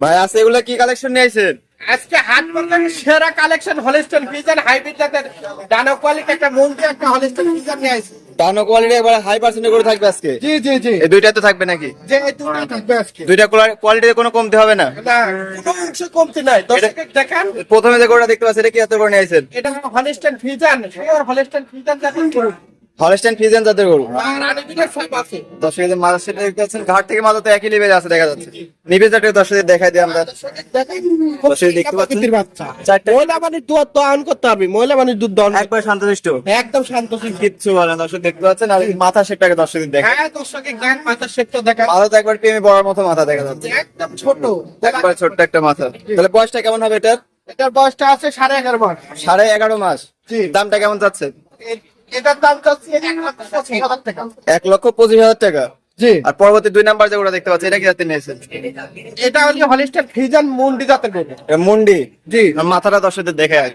ভাই আছে এগুলা কি কালেকশন নিয়ে আইছেন? আজকে হাট বাজারে সেরা কালেকশন হলিস্টন ফ্রিজিয়ান হাইব্রিড জাতের ডানো কোয়ালিটি একটা মন্দির একটা হলিস্টন ফ্রিজিয়ান নিয়ে আসছে। টানো কোয়ালিটি একবার হাই পার্সেন্টেজ করে থাকবে আজকে। জি জি জি, এই দুইটা তো থাকবে নাকি? যে এই দুটো থাকবে আজকে। দুইটা কোয়ালিটিতে কোনো কমতি হবে না? না, কোনো অংশ কমতি নাই। দর্শক দেখেন, প্রথমে যে গরুটা দেখতে পাচ্ছেন এটা কি এত করে নিয়ে আইছেন? এটা হলিস্টন ফ্রিজিয়ান, শিওর হলিস্টন ফ্রিজিয়ান জাতের গরু। হলস্টাইন ফ্রিজিয়ান জাতের গরু। আর আরেকটা সব আছে। দর্শকদের মাথা সেটা দেখতে পাচ্ছেন, ঘাট থেকে মাথা তো একই লেভেলে আছে দেখা যাচ্ছে। নিবেশটা দর্শকদের দেখাই দিই আমরা। দেখেন, দর্শক দেখতে পাচ্ছেন প্রকৃতির বাচ্চা। চারটা মহিলা বাণীর দুধ দহন করতে পারবি, মহিলা বাণীর দুধ দহন একবার শান্তশিষ্ট, একদম শান্তশিষ্ট। কিচ্ছু বলে না। দর্শক দেখতে পাচ্ছেন আর এই মাথা শেপটাকে দর্শকদের দেখেন। হ্যাঁ দর্শক দেখেন, মাথার শেপটা দেখেন, মাথা তো একবার প্রেমে বড়ার মতো মাথা দেখা যাচ্ছে, একদম ছোট। একবার ছোট্ট একটা মাথা। তাহলে বয়সটা কেমন হবে এটার? এটার বয়সটা আছে 11.5 মাস। 11.5 মাস। জি। দামটা কেমন যাচ্ছে? এটার দাম চাচ্ছি 1,25,000 টাকা। 1,25,000 টাকা। জি, আর পরবর্তী 2 নাম্বার যেগুলো দেখতে পাচ্ছি এটা কি জাতের নিয়েছেন? এটা হচ্ছে হলিস্টার ফ্রিজিয়ান মুন্ডি জাতের গরু। এটা মুন্ডি। জি, আর মাথাটা দর্শকদের দেখে আয়।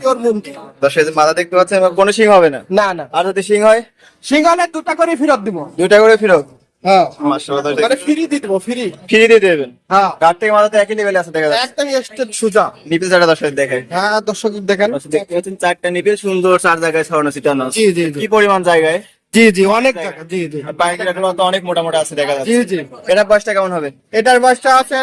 পিওর মুন্ডি। দর্শকদের মাথা দেখতে পাচ্ছেন, এবার কোনো সিং হবে না। না না, আর যদি সিং হয় সিঙ্গলে দুটা করে ফেরত দিব। দুইটা করে ফিরত। হ্যাঁ, মাশাআল্লাহ, মানে ফ্রি দিয়ে দিব, ফ্রি। ফ্রি দিয়ে দেবেন। হ্যাঁ, ঘাট থেকে মাথা তো একই লেভেলে আছে দেখা যাচ্ছে। একদম স্টেট সুজা। নিপেল চারটা দর্শক দেখে। হ্যাঁ দর্শক দেখেন। দেখতে পাচ্ছেন চারটা নিপেল সুন্দর, 4 জায়গায় ছড়ানো ছিটানো। জি জি জি, কি পরিমাণ জায়গায়। জি জি, অনেক টাকা। জি জি আর পায়খানাগুলো তো অনেক মোটা মোটা আছে দেখা জি যাচ্ছে। জি, এটা বয়সটা কেমন হবে? এটার বয়সটা আছে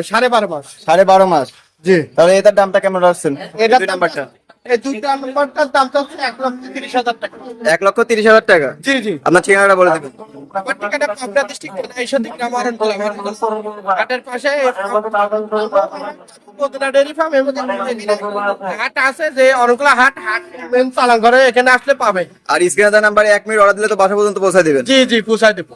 12.5 মাস। 12.5 মাস। জি, তাহলে এটার দামটা কেমন রাখছেন? এটার দুই নাম্বারটা এই দুইটা নাম্বারটার দাম চাচ্ছে 1,30,000 টাকা। 1,30,000 টাকা। জি জি, আপনার ঠিকানাটা বলে দেবেন। আমার ঠিকানা পাবনা ডিস্ট্রিক্ট ঈশ্বরদী গ্রাম অরণকুলা। হাটের পাশে বদনা ডেয়ারি ফার্ম এবং হাট আছে, যে অরণকুলা হাট হাট মেন চালান করে, এখানে আসলে পাবে। আর স্ক্রিনে নাম্বারে 1 মিনিট অর্ডার দিলে তো বাসা পর্যন্ত পৌঁছে দিবেন। জি জি, পৌঁছায় দেবো।